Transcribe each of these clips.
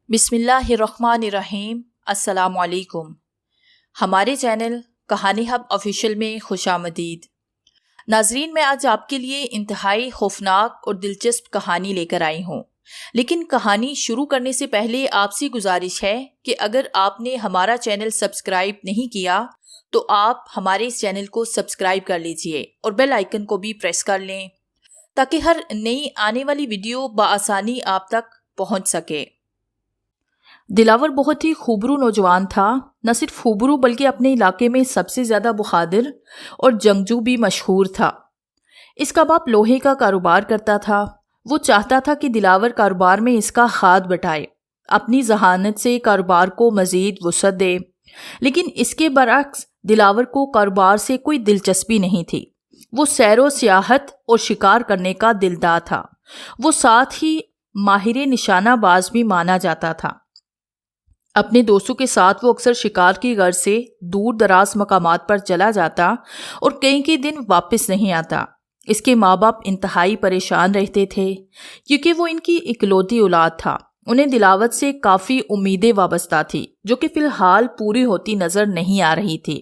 بسم اللہ الرحمن الرحیم۔ السلام علیکم۔ ہمارے چینل کہانی ہب آفیشیل میں خوش آمدید۔ ناظرین، میں آج آپ کے لیے انتہائی خوفناک اور دلچسپ کہانی لے کر آئی ہوں، لیکن کہانی شروع کرنے سے پہلے آپ سے گزارش ہے کہ اگر آپ نے ہمارا چینل سبسکرائب نہیں کیا تو آپ ہمارے اس چینل کو سبسکرائب کر لیجئے اور بیل آئیکن کو بھی پریس کر لیں تاکہ ہر نئی آنے والی ویڈیو بآسانی آپ تک پہنچ سکے۔ دلاور بہت ہی خوبرو نوجوان تھا، نہ صرف خوبرو بلکہ اپنے علاقے میں سب سے زیادہ بہادر اور جنگجو بھی مشہور تھا۔ اس کا باپ لوہے کا کاروبار کرتا تھا۔ وہ چاہتا تھا کہ دلاور کاروبار میں اس کا ہاتھ بٹائے، اپنی ذہانت سے کاروبار کو مزید وسعت دے، لیکن اس کے برعکس دلاور کو کاروبار سے کوئی دلچسپی نہیں تھی۔ وہ سیر و سیاحت اور شکار کرنے کا دلدار تھا۔ وہ ساتھ ہی ماہر نشانہ باز بھی مانا جاتا تھا۔ اپنے دوستوں کے ساتھ وہ اکثر شکار کی غرض سے دور دراز مقامات پر چلا جاتا اور کئی دن واپس نہیں آتا۔ اس کے ماں باپ انتہائی پریشان رہتے تھے کیونکہ وہ ان کی اکلوتی اولاد تھا۔ انہیں دلاور سے کافی امیدیں وابستہ تھی جو کہ فی الحال پوری ہوتی نظر نہیں آ رہی تھی۔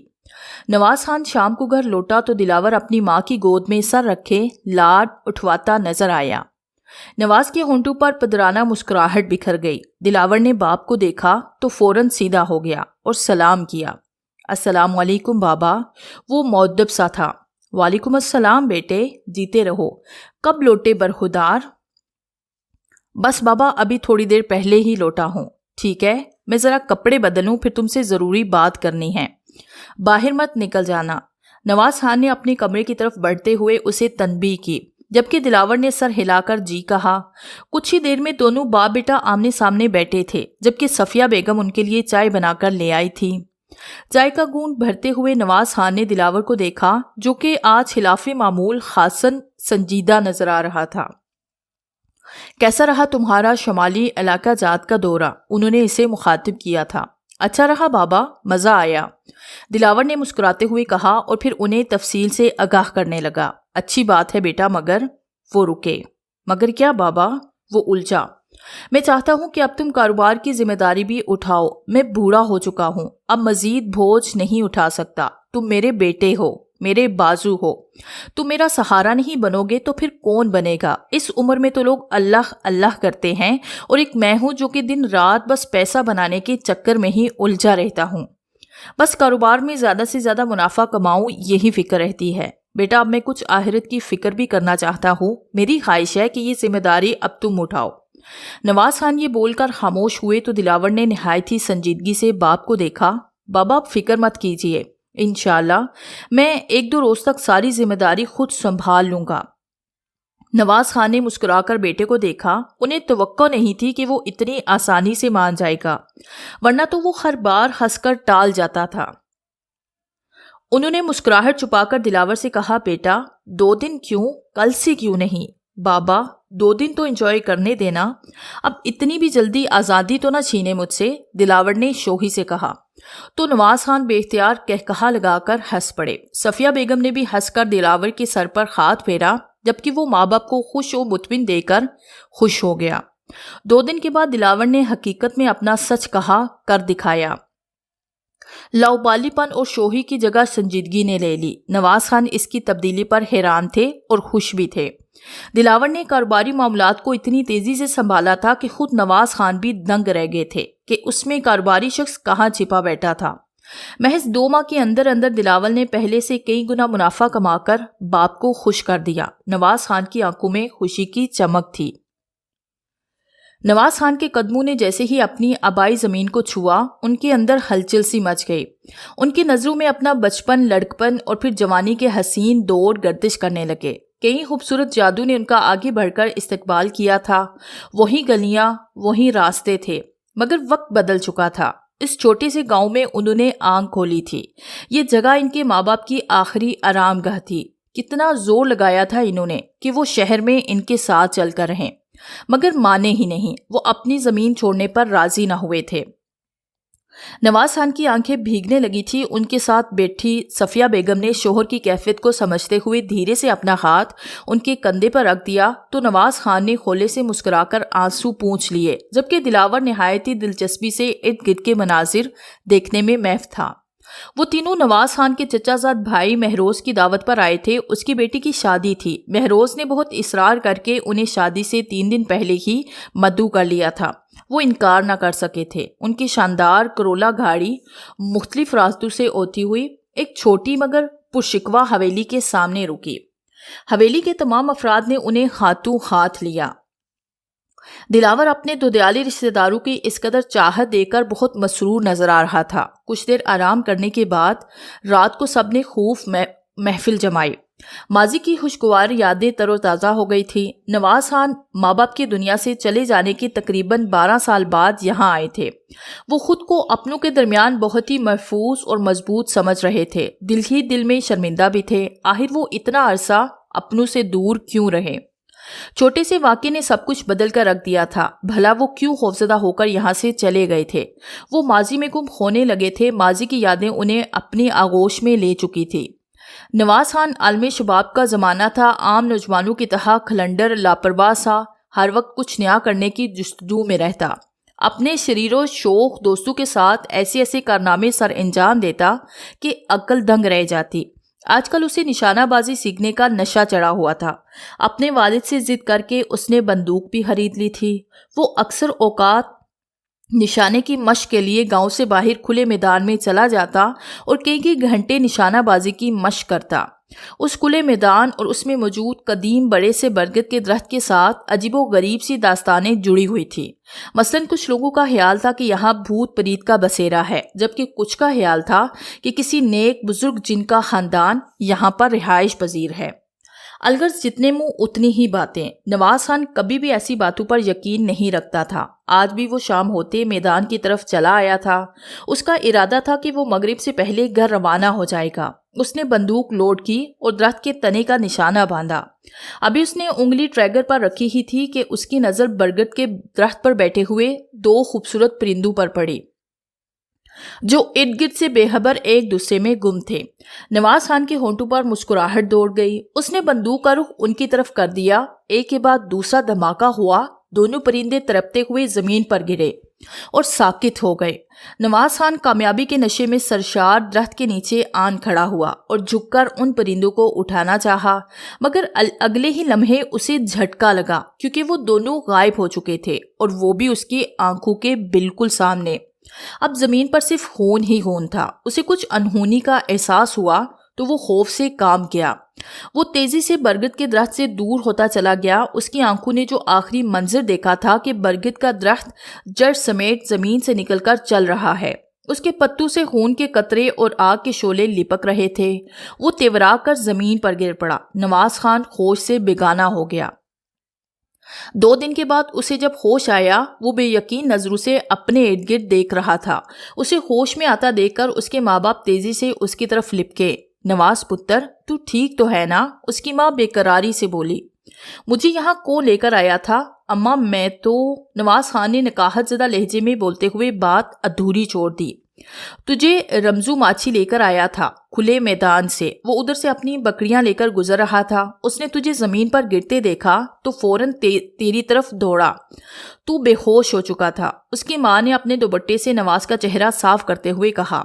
نواز خان شام کو گھر لوٹا تو دلاور اپنی ماں کی گود میں سر رکھے لاڈ اٹھواتا نظر آیا۔ نواز کے ہونٹوں پر پدرانہ مسکراہٹ بکھر گئی۔ دلاور نے باپ کو دیکھا تو فوراً سیدھا ہو گیا اور سلام کیا۔ السلام علیکم بابا۔ وہ مؤدب سا تھا۔ وعلیکم السلام بیٹے، جیتے رہو۔ کب لوٹے برخودار؟ بس بابا، ابھی تھوڑی دیر پہلے ہی لوٹا ہوں۔ ٹھیک ہے، میں ذرا کپڑے بدلوں، پھر تم سے ضروری بات کرنی ہے۔ باہر مت نکل جانا۔ نواز خان نے اپنے کمرے کی طرف بڑھتے ہوئے اسے تنبیہ کی، جبکہ دلاور نے سر ہلا کر جی کہا۔ کچھ ہی دیر میں دونوں باپ بیٹا آمنے سامنے بیٹھے تھے، جبکہ صفیہ بیگم ان کے لیے چائے بنا کر لے آئی تھی۔ چائے کا گھونٹ بھرتے ہوئے نواز خان نے دلاور کو دیکھا جو کہ آج خلاف معمول خاصاً سنجیدہ نظر آ رہا تھا۔ کیسا رہا تمہارا شمالی علاقہ جات کا دورہ؟ انہوں نے اسے مخاطب کیا تھا۔ اچھا رہا بابا، مزہ آیا، دلاور نے مسکراتے ہوئے کہا اور پھر انہیں تفصیل سے آگاہ کرنے لگا۔ اچھی بات ہے بیٹا، مگر… وہ رکے۔ مگر کیا بابا؟ وہ الجھا۔ میں چاہتا ہوں کہ اب تم کاروبار کی ذمہ داری بھی اٹھاؤ۔ میں بوڑھا ہو چکا ہوں، اب مزید بوجھ نہیں اٹھا سکتا۔ تم میرے بیٹے ہو، میرے بازو ہو۔ تم میرا سہارا نہیں بنو گے تو پھر کون بنے گا؟ اس عمر میں تو لوگ اللہ اللہ کرتے ہیں اور ایک میں ہوں جو کہ دن رات بس پیسہ بنانے کے چکر میں ہی الجھا رہتا ہوں۔ بس کاروبار میں زیادہ سے زیادہ منافع کماؤں، یہی فکر رہتی ہے۔ بیٹا، اب میں کچھ آخرت کی فکر بھی کرنا چاہتا ہوں۔ میری خواہش ہے کہ یہ ذمہ داری اب تم اٹھاؤ۔ نواز خان یہ بول کر خاموش ہوئے تو دلاور نے نہایت ہی سنجیدگی سے باپ کو دیکھا۔ بابا، اب فکر مت کیجیے، انشاءاللہ میں 1-2 روز تک ساری ذمہ داری خود سنبھال لوں گا۔ نواز خان نے مسکرا کر بیٹے کو دیکھا۔ انہیں توقع نہیں تھی کہ وہ اتنی آسانی سے مان جائے گا، ورنہ تو وہ ہر بار ہنس کر ٹال جاتا تھا۔ انہوں نے مسکراہٹ چھپا کر دلاور سے کہا، بیٹا 2 دن کیوں، کل سے کیوں نہیں؟ بابا 2 دن تو انجوائے کرنے دینا، اب اتنی بھی جلدی آزادی تو نہ چھینے مجھ سے، دلاور نے شوخی سے کہا۔ تو نواز خان بے اختیار کہکہا لگا کر ہنس پڑے۔ صفیہ بیگم نے بھی ہنس کر دلاور کے سر پر ہاتھ پھیرا، جبکہ وہ ماں باپ کو خوش و مطمئن دے کر خوش ہو گیا۔ 2 دن کے بعد دلاور نے حقیقت میں اپنا سچ کہا کر دکھایا۔ لاؤبالی پن اور شوخی کی جگہ سنجیدگی نے لے لی۔ نواز خان اس کی تبدیلی پر حیران تھے اور خوش بھی تھے۔ دلاور نے کاروباری معاملات کو اتنی تیزی سے سنبھالا تھا کہ خود نواز خان بھی دنگ رہ گئے تھے کہ اس میں کاروباری شخص کہاں چھپا بیٹھا تھا۔ محض 2 ماہ کے اندر اندر دلاور نے پہلے سے کئی گنا منافع کما کر باپ کو خوش کر دیا۔ نواز خان کی آنکھوں میں خوشی کی چمک تھی۔ نواز خان کے قدموں نے جیسے ہی اپنی آبائی زمین کو چھوا، ان کے اندر ہلچل سی مچ گئی۔ ان کی نظروں میں اپنا بچپن، لڑکپن اور پھر جوانی کے حسین دور گردش کرنے لگے۔ کئی خوبصورت جادو نے ان کا آگے بڑھ کر استقبال کیا تھا۔ وہی گلیاں، وہی راستے تھے، مگر وقت بدل چکا تھا۔ اس چھوٹے سے گاؤں میں انہوں نے آنکھ کھولی تھی۔ یہ جگہ ان کے ماں باپ کی آخری آرام گاہ تھی۔ کتنا زور لگایا تھا انہوں نے کہ وہ شہر میں ان کے ساتھ چل کر رہیں، مگر مانے ہی نہیں۔ وہ اپنی زمین چھوڑنے پر راضی نہ ہوئے تھے۔ نواز خان کی آنکھیں بھیگنے لگی تھی۔ ان کے ساتھ بیٹھی صفیہ بیگم نے شوہر کی کیفیت کو سمجھتے ہوئے دھیرے سے اپنا ہاتھ ان کے کندھے پر رکھ دیا تو نواز خان نے کھولے سے مسکرا کر آنسو پونچھ لیے، جبکہ دلاور نہایت ہی دلچسپی سے ارد گرد کے مناظر دیکھنے میں محو تھا۔ وہ تینوں نواز خان کے چچا زاد بھائی مہروز کی دعوت پر آئے تھے۔ اس کی بیٹی کی شادی تھی۔ مہروز نے بہت اصرار کر کے انہیں شادی سے 3 دن پہلے ہی مدعو کر لیا تھا۔ وہ انکار نہ کر سکے تھے۔ ان کی شاندار کرولا گاڑی مختلف راستوں سے ہوتی ہوئی ایک چھوٹی مگر پرشکوہ حویلی کے سامنے رکی۔ حویلی کے تمام افراد نے انہیں ہاتھوں ہاتھ لیا۔ دلاور اپنے دودیالے رشتہ داروں کی اس قدر چاہت دے کر بہت مسرور نظر آ رہا تھا۔ کچھ دیر آرام کرنے کے بعد رات کو سب نے خوب محفل جمائی۔ ماضی کی خوشگوار یادیں تر و تازہ ہو گئی تھی۔ نواز خان ماں باپ کی دنیا سے چلے جانے کے تقریباً 12 سال بعد یہاں آئے تھے۔ وہ خود کو اپنوں کے درمیان بہت ہی محفوظ اور مضبوط سمجھ رہے تھے۔ دل ہی دل میں شرمندہ بھی تھے۔ آخر وہ اتنا عرصہ اپنوں سے دور کیوں رہے؟ چھوٹے سے واقعے نے سب کچھ بدل کر رکھ دیا تھا۔ بھلا وہ کیوں خوفزدہ ہو کر یہاں سے چلے گئے تھے؟ وہ ماضی میں گم ہونے لگے تھے۔ ماضی کی یادیں انہیں اپنی آغوش میں لے چکی تھی۔ نواز خان عالم شباب کا زمانہ تھا۔ عام نوجوانوں کی طرح کھلنڈر لاپرواہ سا ہر وقت کچھ نیا کرنے کی جستجو میں رہتا، اپنے شریر و شوخ دوستوں کے ساتھ ایسے ایسے کارنامے سر انجام دیتا کہ عقل دنگ رہ جاتی۔ آج کل اسے نشانہ بازی سیکھنے کا نشہ چڑھا ہوا تھا۔ اپنے والد سے ضد کر کے اس نے بندوق بھی خرید لی تھی۔ وہ اکثر اوقات نشانے کی مشق کے لیے گاؤں سے باہر کھلے میدان میں چلا جاتا اور کئی گھنٹے نشانہ بازی کی مشق کرتا۔ اس کھلے میدان اور اس میں موجود قدیم بڑے سے برگد کے درخت کے ساتھ عجیب و غریب سی داستانیں جڑی ہوئی تھی۔ مثلاً کچھ لوگوں کا خیال تھا کہ یہاں بھوت پریت کا بسیرا ہے، جبکہ کچھ کا خیال تھا کہ کسی نیک بزرگ جن کا خاندان یہاں پر رہائش پذیر ہے۔ الغرض جتنے منہ اتنی ہی باتیں۔ نواز خان کبھی بھی ایسی باتوں پر یقین نہیں رکھتا تھا۔ آج بھی وہ شام ہوتے میدان کی طرف چلا آیا تھا۔ اس کا ارادہ تھا کہ وہ مغرب سے پہلے گھر روانہ ہو جائے گا۔ اس نے بندوق لوڈ کی اور درخت کے تنے کا نشانہ باندھا۔ ابھی اس نے انگلی ٹریگر پر رکھی ہی تھی کہ اس کی نظر برگد کے درخت پر بیٹھے ہوئے 2 خوبصورت پرندوں پر پڑی جو ارد گرد سے بے خبر ایک دوسرے میں گم تھے۔ نواز خان کے ہونٹوں پر مسکراہٹ دوڑ گئی۔ اس نے بندوق کا رخ ان کی طرف کر دیا۔ ایک کے بعد دوسرا دھماکہ ہوا۔ دونوں پرندے تڑپتے ہوئے زمین پر گرے اور ساکت ہو گئے۔ نواز خان کامیابی کے نشے میں سرشار درخت کے نیچے آن کھڑا ہوا اور جھک کر ان پرندوں کو اٹھانا چاہا، مگر اگلے ہی لمحے اسے جھٹکا لگا کیونکہ وہ دونوں غائب ہو چکے تھے، اور وہ بھی اس کی آنکھوں کے بالکل سامنے۔ اب زمین پر صرف خون ہی خون تھا۔ اسے کچھ انہونی کا احساس ہوا تو وہ خوف سے کانپ گیا۔ وہ تیزی سے برگد کے درخت سے دور ہوتا چلا گیا۔ اس کی آنکھوں نے جو آخری منظر دیکھا تھا کہ برگد کا درخت جڑ سمیت زمین سے نکل کر چل رہا ہے، اس کے پتوں سے خون کے قطرے اور آگ کے شعلے لپک رہے تھے، وہ تیورا کر زمین پر گر پڑا۔ نواز خان ہوش سے بیگانہ ہو گیا۔ 2 دن کے بعد اسے جب ہوش آیا، وہ بے یقین نظروں سے اپنے ارد گرد دیکھ رہا تھا۔ اسے ہوش میں آتا دیکھ کر اس کے ماں باپ تیزی سے اس کی طرف لپکے۔ نواز پتر، تو ٹھیک تو ہے نا؟ اس کی ماں بے قراری سے بولی۔ مجھے یہاں کون لے کر آیا تھا؟ اماں میں تو… نواز خان نے نکاحت زدہ لہجے میں بولتے ہوئے بات ادھوری چھوڑ دی۔ تجھے رمزو ماچھی لے کر آیا تھا کھلے میدان سے۔ وہ ادھر سے اپنی بکریاں لے کر گزر رہا تھا۔ اس نے تجھے زمین پر گرتے دیکھا تو فوراً تیری طرف دوڑا۔ تو بے ہوش ہو چکا تھا۔ اس کی ماں نے اپنے دوپٹے سے نواز کا چہرہ صاف کرتے ہوئے کہا۔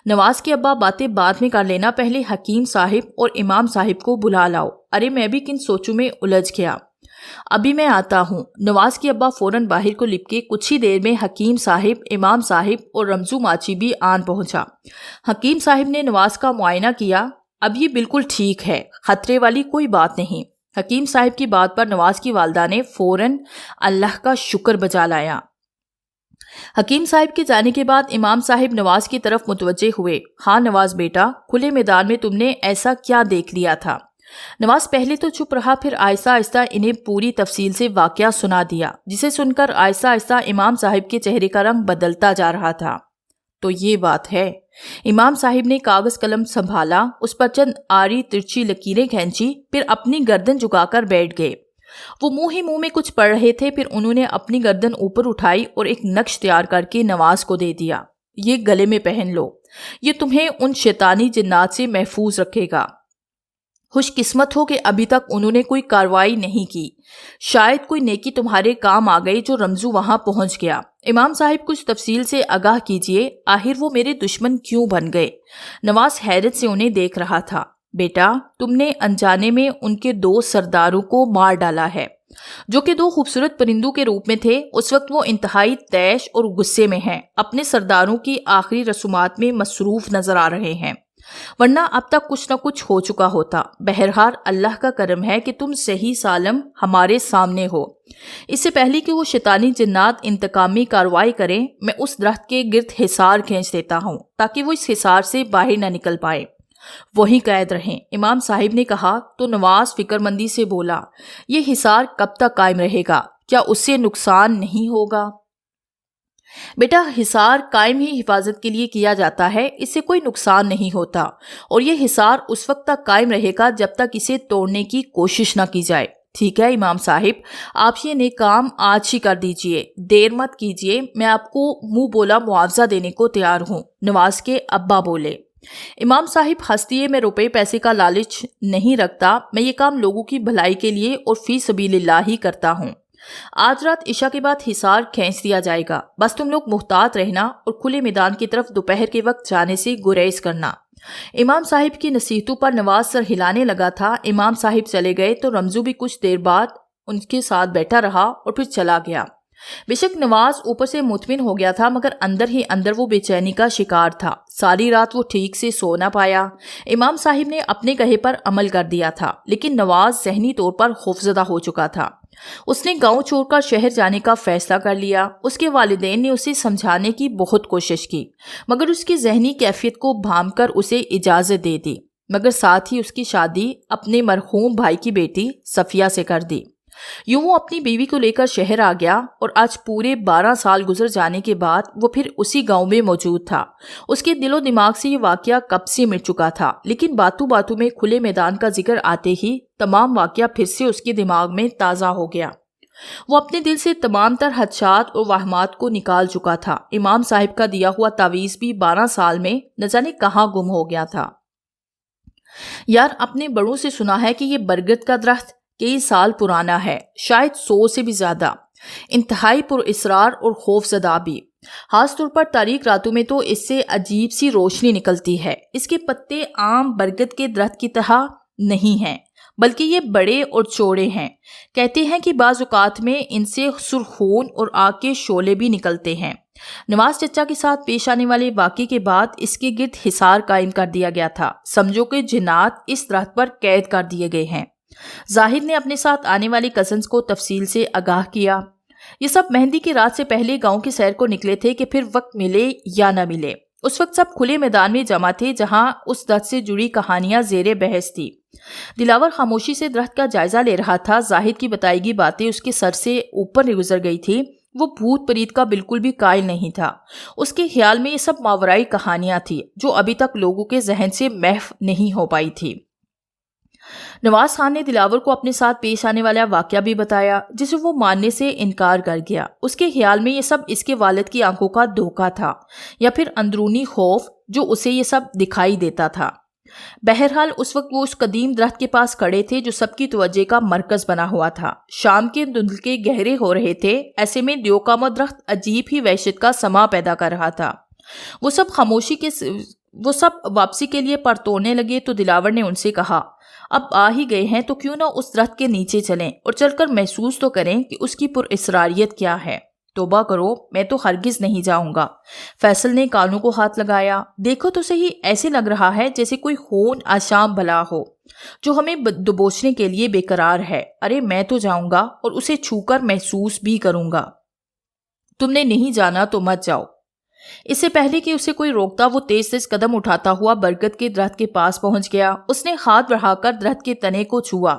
نواز کے ابا، باتیں بعد میں کر لینا، پہلے حکیم صاحب اور امام صاحب کو بلا لاؤ۔ ارے میں بھی کن سوچوں میں الجھ گیا۔ ابھی میں آتا ہوں۔ نواز کے ابا فوراً باہر کو لپکے۔ کچھ ہی دیر میں حکیم صاحب، امام صاحب اور رمزو ماچی بھی آن پہنچا۔ حکیم صاحب نے نواز کا معائنہ کیا۔ اب یہ بالکل ٹھیک ہے، خطرے والی کوئی بات نہیں۔ حکیم صاحب کی بات پر نواز کی والدہ نے فوراً اللہ کا شکر بجا لایا۔ حکیم صاحب کے جانے کے بعد امام صاحب نواز کی طرف متوجہ ہوئے۔ ہاں نواز بیٹا، کھلے میدان میں تم نے ایسا کیا دیکھ لیا تھا؟ نواز پہلے تو چپ رہا، پھر آہستہ آہستہ انہیں پوری تفصیل سے واقعہ سنا دیا، جسے سن کر آہستہ آہستہ امام صاحب کے چہرے کا رنگ بدلتا جا رہا تھا۔ تو یہ بات ہے۔ امام صاحب نے کاغذ قلم سنبھالا، اس پر چند آڑی ترچھی لکیریں کھینچی، پھر اپنی گردن جھکا کر بیٹھ گئے۔ وہ منہ ہی منہ میں کچھ پڑھ رہے تھے، پھر انہوں نے اپنی گردن اوپر اٹھائی اور ایک نقش تیار کر کے نواز کو دے دیا۔ یہ گلے میں پہن لو، یہ تمہیں ان شیطانی جنات سے محفوظ رکھے گا۔ خوش قسمت ہو کہ ابھی تک انہوں نے کوئی کارروائی نہیں کی، شاید کوئی نیکی تمہارے کام آ گئی جو رمزو وہاں پہنچ گیا۔ امام صاحب کچھ تفصیل سے آگاہ کیجئے، آخر وہ میرے دشمن کیوں بن گئے؟ نواز حیرت سے انہیں دیکھ رہا تھا۔ بیٹا، تم نے انجانے میں ان کے 2 سرداروں کو مار ڈالا ہے، جو کہ 2 خوبصورت پرندوں کے روپ میں تھے۔ اس وقت وہ انتہائی طیش اور غصے میں ہیں، اپنے سرداروں کی آخری رسومات میں مصروف نظر آ رہے ہیں، ورنہ اب تک کچھ نہ کچھ ہو چکا ہوتا۔ بہرحال اللہ کا کرم ہے کہ تم صحیح سالم ہمارے سامنے ہو۔ اس سے پہلے کہ وہ شیطانی جنات انتقامی کارروائی کریں، میں اس درخت کے گرد حصار کھینچ دیتا ہوں تاکہ وہ اس حصار سے باہر نہ نکل پائے، وہیں قید رہیں۔ امام صاحب نے کہا تو نواز فکر مندی سے بولا، یہ حصار کب تک قائم رہے گا؟ کیا اس سے نقصان نہیں ہوگا؟ بیٹا، حصار قائم ہی حفاظت کے لیے کیا جاتا ہے، اس سے کوئی نقصان نہیں ہوتا، اور یہ حصار اس وقت تک قائم رہے گا جب تک اسے توڑنے کی کوشش نہ کی جائے۔ ٹھیک ہے امام صاحب، آپ یہ نیک کام آج ہی کر دیجئے، دیر مت کیجئے، میں آپ کو منہ بولا معاوضہ دینے کو تیار ہوں، نواز کے ابا بولے۔ امام صاحب ہنس دیے، میں روپے پیسے کا لالچ نہیں رکھتا، میں یہ کام لوگوں کی بھلائی کے لیے اور فی سبیل اللہ ہی کرتا ہوں۔ آج رات عشاء کے بعد حصار کھینچ دیا جائے گا، بس تم لوگ محتاط رہنا اور کھلے میدان کی طرف دوپہر کے وقت جانے سے گریز کرنا۔ امام صاحب کی نصیحتوں پر نواز سر ہلانے لگا تھا۔ امام صاحب چلے گئے تو رمزو بھی کچھ دیر بعد ان کے ساتھ بیٹھا رہا اور پھر چلا گیا۔ بے شک نواز اوپر سے مطمئن ہو گیا تھا، مگر اندر ہی اندر وہ بے چینی کا شکار تھا۔ ساری رات وہ ٹھیک سے سو نہ پایا۔ امام صاحب نے اپنے کہے پر عمل کر دیا تھا، لیکن نواز ذہنی طور پر خوفزدہ ہو چکا تھا۔ اس نے گاؤں چھوڑ کر شہر جانے کا فیصلہ کر لیا۔ اس کے والدین نے اسے سمجھانے کی بہت کوشش کی، مگر اس کی ذہنی کیفیت کو بھانپ کر اسے اجازت دے دی، مگر ساتھ ہی اس کی شادی اپنے مرحوم بھائی کی بیٹی صفیہ سے کر دی۔ یوں وہ اپنی بیوی کو لے کر شہر آ گیا، اور آج پورے 12 سال گزر جانے کے بعد وہ پھر اسی گاؤں میں موجود تھا۔ اس کے دل و دماغ سے یہ واقعہ کب سے مٹ چکا تھا، لیکن باتوں باتوں میں کھلے میدان کا ذکر آتے ہی تمام واقعہ پھر سے اس کے دماغ میں تازہ ہو گیا۔ وہ اپنے دل سے تمام تر خدشات اور وہمات کو نکال چکا تھا۔ امام صاحب کا دیا ہوا تعویذ بھی 12 سال میں نہ جانے کہاں گم ہو گیا تھا۔ یار، اپنے بڑوں سے سنا ہے کہ یہ برگد کا درخت کئی سال پرانا ہے، شاید 100 سے بھی زیادہ، انتہائی پر اسرار اور خوف زدہ بھی۔ خاص طور پر تاریک راتوں میں تو اس سے عجیب سی روشنی نکلتی ہے۔ اس کے پتے عام برگد کے درخت کی طرح نہیں ہیں، بلکہ یہ بڑے اور چوڑے ہیں۔ کہتے ہیں کہ بعض اوقات میں ان سے سرخون اور آگ کے شعلے بھی نکلتے ہیں۔ نواز چچا کے ساتھ پیش آنے والے واقعے کے بعد اس کے گرد حصار قائم کر دیا گیا تھا۔ سمجھو کہ جنات اس درخت پر قید کر دیے گئے ہیں۔ زاہد نے اپنے ساتھ آنے والی کزنز کو تفصیل سے آگاہ کیا۔ یہ سب مہندی کی رات سے پہلے گاؤں کی سیر کو نکلے تھے کہ پھر وقت ملے یا نہ ملے۔ اس وقت سب کھلے میدان میں جمع تھے جہاں اس درخت سے جڑی کہانیاں زیر بحث تھی۔ دلاور خاموشی سے درخت کا جائزہ لے رہا تھا۔ زاہد کی بتائی گئی باتیں اس کے سر سے اوپر گزر گئی تھی۔ وہ بھوت پریت کا بالکل بھی قائل نہیں تھا۔ اس کے خیال میں یہ سب ماورائی کہانیاں تھیں جو ابھی تک لوگوں کے ذہن سے محو نہیں ہو پائی تھی۔ نواز خان نے دلاور کو اپنے ساتھ پیش آنے والا واقعہ بھی بتایا، جسے وہ ماننے سے انکار کر گیا۔ اس کے خیال میں یہ سب اس کے والد کی آنکھوں کا دھوکہ تھا، یا پھر اندرونی خوف جو اسے یہ سب دکھائی دیتا تھا۔ بہرحال اس وقت وہ اس قدیم درخت کے پاس کھڑے تھے جو سب کی توجہ کا مرکز بنا ہوا تھا۔ شام کے دھندلکے گہرے ہو رہے تھے، ایسے میں دیوکامو درخت عجیب ہی وحشت کا سما پیدا کر رہا تھا۔ وہ سب واپسی کے لیے پرتوڑنے لگے تو دلاور نے ان سے کہا، اب آ ہی گئے ہیں تو کیوں نہ اس درخت کے نیچے چلیں اور چل کر محسوس تو کریں کہ اس کی پر اسراریت کیا ہے۔ توبہ کرو، میں تو ہرگز نہیں جاؤں گا۔ فیصل نے کانوں کو ہاتھ لگایا۔ دیکھو تو صحیح، ایسے لگ رہا ہے جیسے کوئی خون آشام بلا ہو جو ہمیں دبوچنے کے لیے بے قرار ہے۔ ارے میں تو جاؤں گا اور اسے چھو کر محسوس بھی کروں گا۔ تم نے نہیں جانا تو مت جاؤ۔ اس سے پہلے کہ اسے کوئی روکتا وہ تیز تیز قدم اٹھاتا ہوا برگد کے درخت کے پاس پہنچ گیا۔ اس نے ہاتھ بڑھا کر درخت کے تنے کو چھوا۔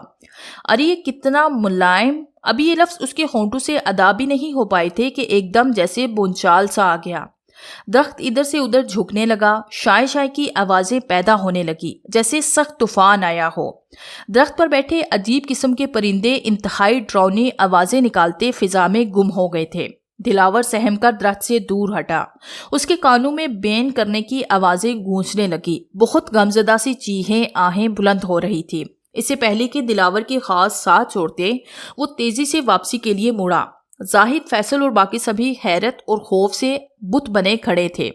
ارے یہ کتنا ملائم! ابھی یہ لفظ اس کے ہونٹوں سے ادا بھی نہیں ہو پائے تھے کہ ایک دم جیسے بونچال سا آ گیا۔ درخت ادھر سے ادھر جھکنے لگا، شائے شائے کی آوازیں پیدا ہونے لگی جیسے سخت طوفان آیا ہو۔ درخت پر بیٹھے عجیب قسم کے پرندے انتہائی ڈراؤنی آوازیں نکالتے فضا میں گم ہو گئے تھے۔ دلاور سہم کر درخت سے دور ہٹا۔ اس کے کانوں میں بین کرنے کی آوازیں گونجنے لگی۔ بہت غمزدہ سی چیخیں آہیں بلند ہو رہی تھی۔ اس سے پہلے کہ دلاور کے خاص ساتھ چھوڑتے وہ تیزی سے واپسی کے لیے مڑا۔ زاہد، فیصل اور باقی سبھی حیرت اور خوف سے بت بنے کھڑے تھے۔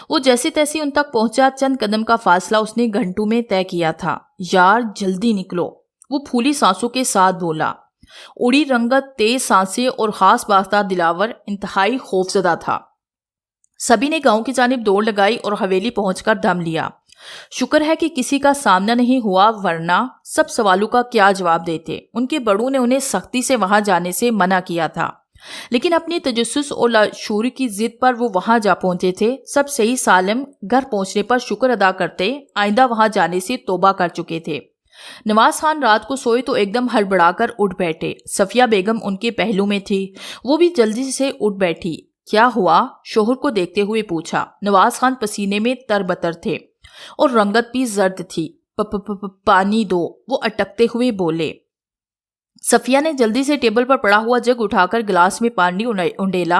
وہ جیسے تیسے ان تک پہنچا۔ چند قدم کا فاصلہ اس نے گھنٹوں میں طے کیا تھا۔ یار جلدی نکلو، وہ پھولی سانسوں کے ساتھ بولا۔ اڑی رنگت، تیز سانسیں اور خاص باختہ دلاور انتہائی خوفزدہ تھا۔ سبھی نے گاؤں کی جانب دوڑ لگائی اور حویلی پہنچ کر دم لیا۔ شکر ہے کہ کسی کا سامنا نہیں ہوا، ورنہ سب سوالوں کا کیا جواب دیتے۔ ان کے بڑوں نے انہیں سختی سے وہاں جانے سے منع کیا تھا، لیکن اپنی تجسس اور لاشعور کی ضد پر وہ وہاں جا پہنچے تھے۔ سب صحیح سالم گھر پہنچنے پر شکر ادا کرتے آئندہ وہاں جانے سے توبہ کر چکے تھے۔ نواز خان رات کو سوئے تو ایک دم ہڑبڑا کر اٹھ بیٹھے۔ صفیہ بیگم ان کے پہلو میں تھی، وہ بھی جلدی سے اٹھ بیٹھی۔ کیا ہوا؟ شوہر کو دیکھتے ہوئے پوچھا۔ نواز خان پسینے میں تربتر تھے اور رنگت بھی زرد تھی۔ پانی دو، وہ اٹکتے ہوئے بولے۔ صفیہ نے جلدی سے ٹیبل پر پڑا ہوا جگ اٹھا کر گلاس میں پانی انڈیلا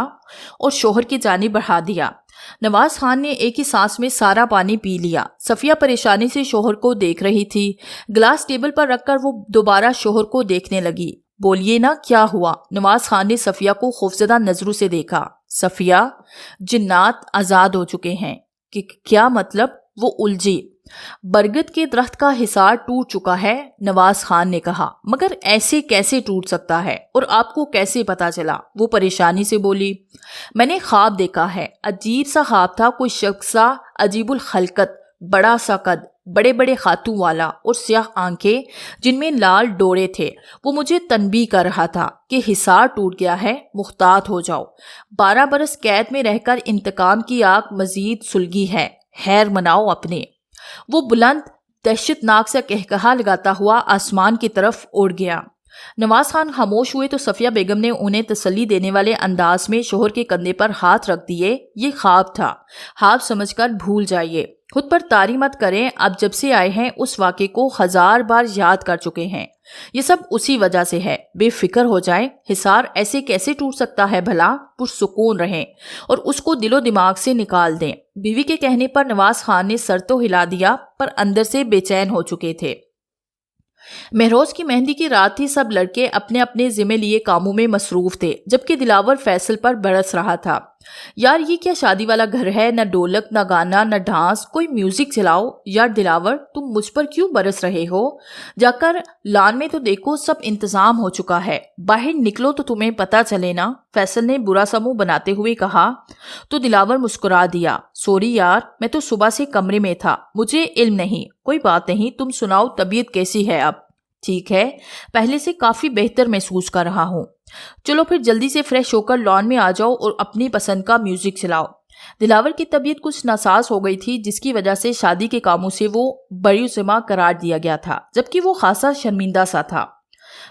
اور شوہر کی جانب بڑھا دیا۔ نواز خان نے ایک ہی سانس میں سارا پانی پی لیا۔ صفیہ پریشانی سے شوہر کو دیکھ رہی تھی۔ گلاس ٹیبل پر رکھ کر وہ دوبارہ شوہر کو دیکھنے لگی۔ بولیے نا، کیا ہوا؟ نواز خان نے صفیہ کو خوفزدہ نظروں سے دیکھا۔ صفیہ، جنات آزاد ہو چکے ہیں۔ کیا مطلب؟ وہ الجھی۔ برگد کے درخت کا حصار ٹوٹ چکا ہے، نواز خان نے کہا۔ مگر ایسے کیسے ٹوٹ سکتا ہے اور آپ کو کیسے پتا چلا؟ وہ پریشانی سے بولی۔ میں نے خواب دیکھا ہے، عجیب سا خواب تھا، کوئی شخص سا عجیب الخلقت، بڑا سا قد، بڑے بڑے خاتوں والا اور سیاہ آنکھیں جن میں لال ڈورے تھے۔ وہ مجھے تنبیہ کر رہا تھا کہ حصار ٹوٹ گیا ہے، محتاط ہو جاؤ۔ 12 برس قید میں رہ کر انتقام کی آگ مزید سلگی ہے، خیر مناؤ اپنے۔ وہ بلند دہشت ناک سے قہقہا لگاتا ہوا آسمان کی طرف اڑ گیا۔ نواز خان خاموش ہوئے تو صفیہ بیگم نے انہیں تسلی دینے والے انداز میں شوہر کے کندھے پر ہاتھ رکھ دیے۔ یہ خواب تھا، خواب سمجھ کر بھول جائیے، خود پر طاری مت کریں۔ اب جب سے آئے ہیں اس واقعے کو 1000 بار یاد کر چکے ہیں۔ یہ سب اسی وجہ سے ہے، بے فکر ہو جائیں۔ حصار ایسے کیسے ٹوٹ سکتا ہے بھلا؟ پرسکون رہیں اور اس کو دل و دماغ سے نکال دیں۔ بیوی کے کہنے پر نواز خان نے سر تو ہلا دیا، پر اندر سے بے چین ہو چکے تھے۔ مہروز کی مہندی کی رات تھی، سب لڑکے اپنے اپنے ذمے لیے کاموں میں مصروف تھے، جبکہ دلاور فیصل پر برس رہا تھا۔ یار یہ کیا شادی والا گھر ہے، نہ ڈھولک، نہ گانا، نہ ڈانس، کوئی میوزک چلاؤ۔ یار دلاور، تم مجھ پر کیوں برس رہے ہو؟ جا کر لان میں تو دیکھو، سب انتظام ہو چکا ہے، باہر نکلو تو تمہیں پتہ چلے نا، فیصل نے برا سا منہ بناتے ہوئے کہا۔ تو دلاور مسکرا دیا۔ سوری یار، میں تو صبح سے کمرے میں تھا، مجھے علم نہیں۔ کوئی بات نہیں، تم سناؤ، طبیعت کیسی ہے اب؟ ٹھیک ہے، پہلے سے کافی بہتر محسوس کر رہا ہوں۔ چلو پھر جلدی سے فریش ہو کر لان میں آ جاؤ اور اپنی پسند کا میوزک چلاؤ۔ دلاور کی طبیعت کچھ ناساز ہو گئی تھی، جس کی وجہ سے شادی کے کاموں سے وہ بریوزما قرار دیا گیا تھا، جبکہ وہ خاصا شرمندہ سا تھا۔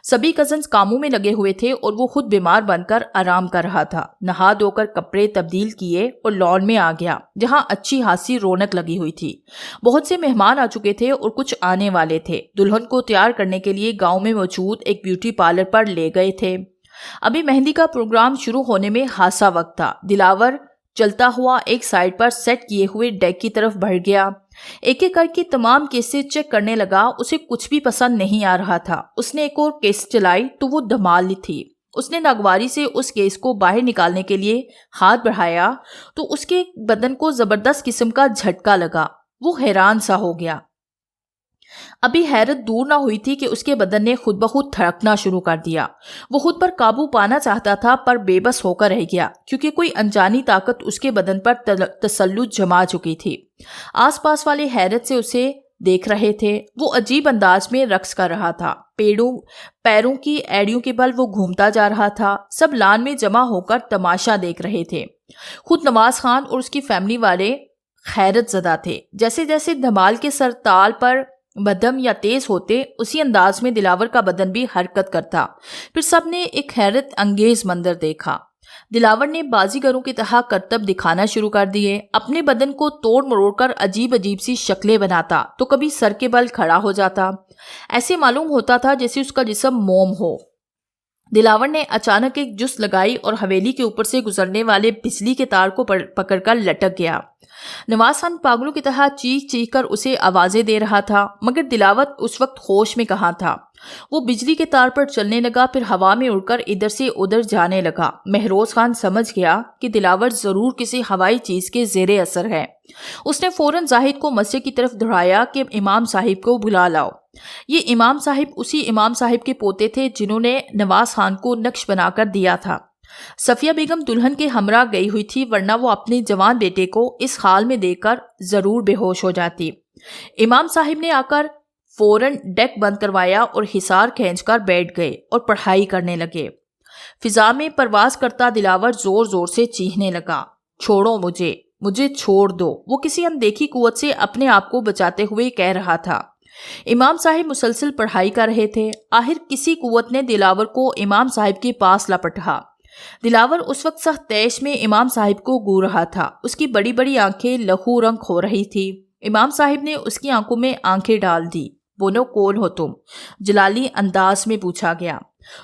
سبھی کزنز کاموں میں لگے ہوئے تھے اور وہ خود بیمار بن کر آرام کر رہا تھا۔ نہا دھو کر کپڑے تبدیل کیے اور لان میں آ گیا، جہاں اچھی خاصی رونق لگی ہوئی تھی۔ بہت سے مہمان آ چکے تھے اور کچھ آنے والے تھے۔ دلہن کو تیار کرنے کے لیے گاؤں میں موجود ایک بیوٹی پارلر پر لے گئے تھے۔ ابھی مہندی کا پروگرام شروع ہونے میں خاصا وقت تھا۔ دلاور چلتا ہوا ایک سائڈ پر سیٹ کیے ہوئے ڈیک کی طرف بڑھ گیا۔ ایک ایک کر کے تمام کیسیں چیک کرنے لگا۔ اسے کچھ بھی پسند نہیں آ رہا تھا۔ اس نے ایک اور کیس چلائی تو وہ دھمال تھی۔ اس نے ناگواری سے اس کیس کو باہر نکالنے کے لیے ہاتھ بڑھایا تو اس کے بدن کو زبردست قسم کا جھٹکا لگا۔ وہ حیران سا ہو گیا۔ ابھی حیرت دور نہ ہوئی تھی کہ اس کے بدن نے خود بخود دھڑکنا شروع کر دیا۔ وہ خود پر قابو پانا چاہتا تھا، پر بے بس ہو کر رہ گیا، کیونکہ کوئی انجانی طاقت اس کے بدن پر تسلط جما چکی تھی۔ آس پاس والے حیرت سے اسے دیکھ رہے تھے۔ وہ عجیب انداز میں رقص کر رہا تھا، پیروں کی ایڑیوں کے بل وہ گھومتا جا رہا تھا۔ سب لان میں جمع ہو کر تماشا دیکھ رہے تھے۔ خود نواز خان اور اس کی فیملی والے حیرت زدہ تھے۔ جیسے جیسے دھمال کے سر تال پر بدم یا تیز ہوتے، اسی انداز میں دلاور کا بدن بھی حرکت کرتا۔ پھر سب نے ایک حیرت انگیز منظر دیکھا۔ دلاور نے بازیگروں کی طرح کرتب دکھانا شروع کر دیے، اپنے بدن کو توڑ مروڑ کر عجیب عجیب سی شکلیں بناتا، تو کبھی سر کے بل کھڑا ہو جاتا۔ ایسے معلوم ہوتا تھا جیسے اس کا جسم موم ہو۔ دلاور نے اچانک ایک جست لگائی اور حویلی کے اوپر سے گزرنے والے بجلی کے تار کو پکڑ کر لٹک گیا۔ نواز خان پاگلوں کی طرح چیخ چیخ کر اسے آوازیں دے رہا تھا، مگر دلاور اس وقت ہوش میں کہاں تھا۔ وہ بجلی کے تار پر چلنے لگا، پھر ہوا میں اڑ کر ادھر سے ادھر جانے لگا۔ مہروز خان سمجھ گیا کہ دلاور ضرور کسی ہوائی چیز کے زیر اثر ہے۔ اس نے فوراً زاہد کو مسجد کی طرف دوڑایا کہ امام صاحب کو بلا لاؤ۔ یہ امام صاحب اسی امام صاحب کے پوتے تھے جنہوں نے نواز خان کو نقش بنا کر دیا تھا۔ صفیہ بیگم دلہن کے ہمراہ گئی ہوئی تھی، ورنہ وہ اپنے جوان بیٹے کو اس حال میں دیکھ کر ضرور بے ہوش ہو جاتی۔ امام صاحب نے آ کر فوراً ڈیک بند کروایا اور حصار کھینچ کر بیٹھ گئے اور پڑھائی کرنے لگے۔ فضا میں پرواز کرتا دلاور زور زور سے چیخنے لگا، چھوڑو مجھے چھوڑ دو۔ وہ کسی اندیکھی قوت سے اپنے آپ کو بچاتے ہوئے کہہ رہا تھا۔ امام صاحب مسلسل پڑھائی کر رہے تھے۔ آخر کسی قوت نے دلاور کو امام صاحب کے پاس لپٹا۔ دلاور اس وقت سخت تیش میں امام صاحب کو گو رہا تھا۔ اس کی بڑی بڑی آنکھیں لہو رنگ ہو رہی تھی۔ امام صاحب نے اس کی آنکھوں میں آنکھیں ڈال دی۔ بولو کون ہو تم؟ جلالی انداز میں پوچھا گیا۔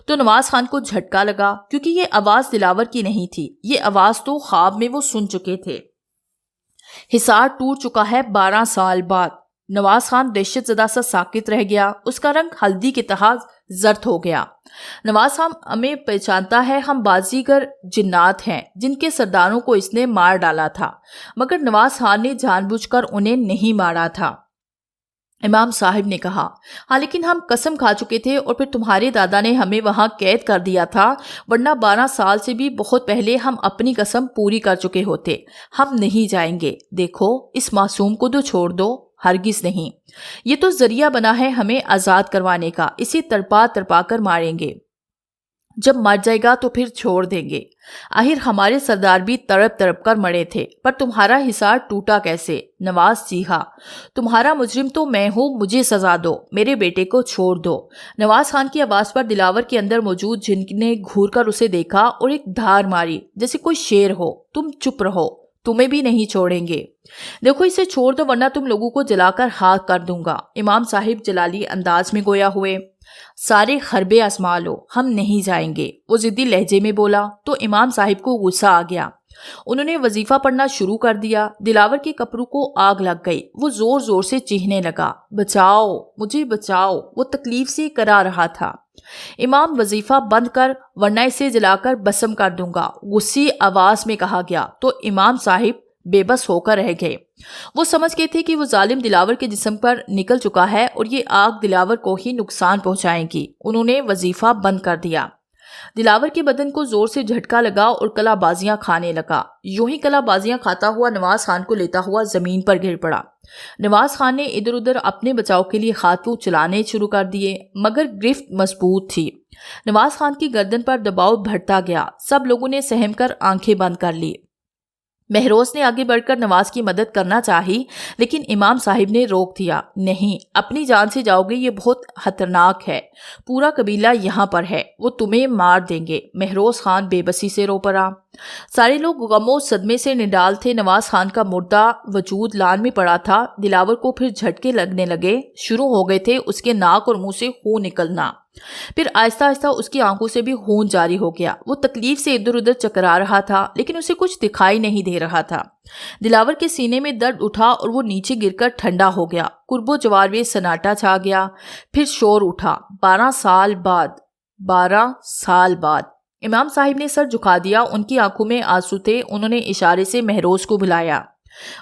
تو نواز خان کو جھٹکا لگا، کیونکہ یہ آواز دلاور کی نہیں تھی، یہ آواز تو خواب میں وہ سن چکے تھے۔ حصار ٹوٹ چکا ہے 12 سال بعد۔ نواز خان دہشت زدہ سا ساکت رہ گیا، اس کا رنگ ہلدی کے طرح زرد ہو گیا۔ نواز خان ہمیں پہچانتا ہے، ہم بازیگر جنات ہیں جن کے سرداروں کو اس نے مار ڈالا تھا، مگر نواز خان نے جان بوجھ کر انہیں نہیں مارا تھا۔ امام صاحب نے کہا، ہاں لیکن ہم قسم کھا چکے تھے اور پھر تمہارے دادا نے ہمیں وہاں قید کر دیا تھا، ورنہ 12 سال سے بھی بہت پہلے ہم اپنی قسم پوری کر چکے ہوتے۔ ہم نہیں جائیں گے، دیکھو اس معصوم کو تو چھوڑ دو۔ ہرگز نہیں، یہ تو ذریعہ بنا ہے ہمیں آزاد کروانے کا، اسے تڑپا تڑپا کر ماریں گے، جب مر جائے گا تو پھر چھوڑ دیں گے۔ آخر ہمارے سردار بھی تڑپ تڑپ کر مرے تھے، پر تمہارا حصار ٹوٹا کیسے؟ نواز چیخا، تمہارا مجرم تو میں ہوں، مجھے سزا دو، میرے بیٹے کو چھوڑ دو۔ نواز خان کی آواز پر دلاور کے اندر موجود جن نے گھور کر اسے دیکھا اور ایک دھار ماری جیسے کوئی شیر ہو۔ تم چپ رہو، تمہیں بھی نہیں چھوڑیں گے۔ دیکھو اسے چھوڑ دو ورنہ تم لوگوں کو جلا کر خاک کر دوں گا۔ امام صاحب جلالی انداز میں گویا ہوئے، سارے خربے آزما لو، ہم نہیں جائیں گے، وہ ضدی لہجے میں بولا۔ تو امام صاحب کو غصہ آ گیا، انہوں نے وظیفہ پڑھنا شروع کر دیا۔ دلاور کے کپڑوں کو آگ لگ گئی، وہ زور زور سے چیخنے لگا، بچاؤ مجھے بچاؤ، وہ تکلیف سے کرا رہا تھا۔ امام وظیفہ بند کر ورنہ اسے جلا کر بسم کر دوں گا، غصے آواز میں کہا گیا۔ تو امام صاحب بے بس ہو کر رہ گئے۔ وہ سمجھ گئے تھے کہ وہ ظالم دلاور کے جسم پر نکل چکا ہے اور یہ آگ دلاور کو ہی نقصان پہنچائے گی۔ انہوں نے وظیفہ بند کر دیا۔ دلاور کے بدن کو زور سے جھٹکا لگا اور کلا بازیاں کھانے لگا۔ یوں ہی کلا بازیاں کھاتا ہوا نواز خان کو لیتا ہوا زمین پر گر پڑا۔ نواز خان نے ادھر ادھر اپنے بچاؤ کے لیے خاطو چلانے شروع کر دیے، مگر گرفت مضبوط تھی۔ نواز خان کی گردن پر دباؤ بڑھتا گیا، سب لوگوں نے سہم کر آنکھیں بند کر لی۔ مہروز نے آگے بڑھ کر نواز کی مدد کرنا چاہی، لیکن امام صاحب نے روک دیا، نہیں، اپنی جان سے جاؤ گے، یہ بہت خطرناک ہے، پورا قبیلہ یہاں پر ہے، وہ تمہیں مار دیں گے۔ مہروز خان بے بسی سے رو پڑا۔ سارے لوگ غم و صدمے سے نڈال تھے۔ نواز خان کا مردہ وجود لان میں پڑا تھا۔ دلاور کو پھر جھٹکے لگنے لگے، شروع ہو گئے تھے اس کے ناک اور منہ سے خون نکلنا، پھر آہستہ آہستہ اس کی آنکھوں سے بھی خون جاری ہو گیا۔ وہ تکلیف سے ادھر ادھر چکرا رہا تھا، لیکن اسے کچھ دکھائی نہیں دے رہا تھا۔ دلاور کے سینے میں درد اٹھا اور وہ نیچے گر کر ٹھنڈا ہو گیا۔ قرب و جوار میں سناٹا چھا گیا، پھر شور اٹھا، 12 سال بعد۔ امام صاحب نے سر جھکا دیا، ان کی آنکھوں میں آنسو تھے۔ انہوں نے اشارے سے مہروز کو بلایا۔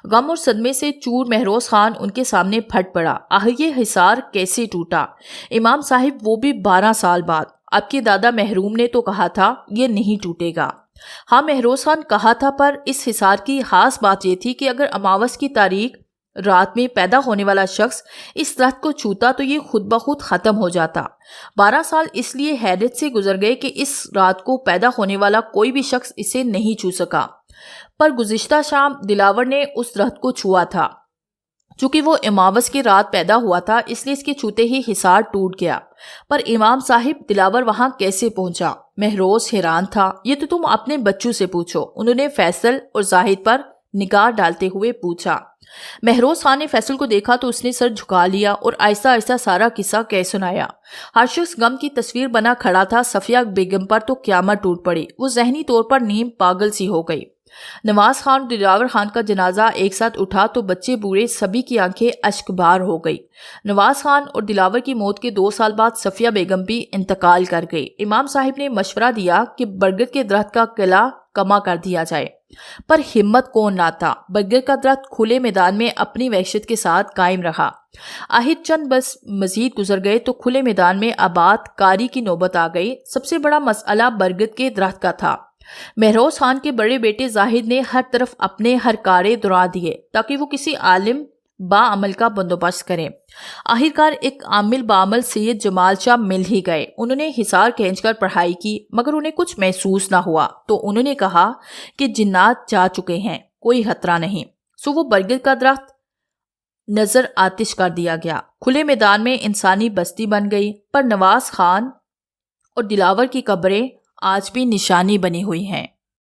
غم اور صدمے سے چور مہروز خان ان کے سامنے پھٹ پڑا۔ آخر یہ حصار کیسے ٹوٹا؟ امام صاحب وہ بھی 12 سال بعد۔ آپ کے دادا محروم نے تو کہا تھا یہ نہیں ٹوٹے گا۔ ہاں مہروز خان کہا تھا، پر اس حصار کی خاص بات یہ تھی کہ اگر اماوس کی تاریخ رات میں پیدا ہونے والا شخص اس درخت کو چھوتا تو یہ خود بخود ختم ہو جاتا۔ 12 سال اس لیے حیرت سے گزر گئے کہ اس رات کو پیدا ہونے والا کوئی بھی شخص اسے نہیں چھو سکا، پر گزشتہ شام دلاور نے اس درخت کو چھوا تھا۔ چونکہ وہ اماوس کی رات پیدا ہوا تھا، اس لیے اس کے چھوتے ہی حصار ٹوٹ گیا۔ پر امام صاحب، دلاور وہاں کیسے پہنچا؟ مہروز حیران تھا۔ یہ تو تم اپنے بچوں سے پوچھو، انہوں نے فیصل اور زاہد پر نگاہ ڈالتے ہوئے پوچھا۔ مہروز خان نے فیصل کو دیکھا تو اس نے سر جھکا لیا اور آہستہ آہستہ سارا قصہ کہہ سنایا۔ ہر شخص غم کی تصویر بنا کھڑا تھا۔ صفیہ بیگم پر تو قیامت ٹوٹ پڑی، وہ ذہنی طور پر نیم پاگل سی ہو گئی۔ نواز خان اور دلاور خان کا جنازہ ایک ساتھ اٹھا تو بچے بوڑھے سبھی کی آنکھیں اشک بار ہو گئی۔ نواز خان اور دلاور کی موت کے 2 سال بعد صفیہ بیگم بھی انتقال کر گئی۔ امام صاحب نے مشورہ دیا کہ برگد کے درخت کا قلعہ کما کر دیا جائے، پر ہمت کون نہ تھا۔ برگد کا درخت کھلے میدان میں اپنی وحشت کے ساتھ قائم رہا۔ آہر چند برس مزید گزر گئے تو کھلے میدان میں آباد کاری کی نوبت آ گئی۔ سب سے بڑا مسئلہ برگد کے درخت کا تھا۔ مہروز خان کے بڑے بیٹے زاہد نے ہر طرف اپنے ہرکارے دوڑا دیے تاکہ وہ کسی عالم باعمل کا بندوبست کریں۔ آخرکار ایک عامل باعمل سید جمال شاہ مل ہی گئے۔ انہوں نے حصار کھینچ کر پڑھائی کی مگر انہیں کچھ محسوس نہ ہوا تو انہوں نے کہا کہ جنات جا چکے ہیں، کوئی خطرہ نہیں۔ سو وہ برگد کا درخت نظر آتش کر دیا گیا۔ کھلے میدان میں انسانی بستی بن گئی، پر نواز خان اور دلاور کی قبریں آج بھی نشانی بنی ہوئی ہیں۔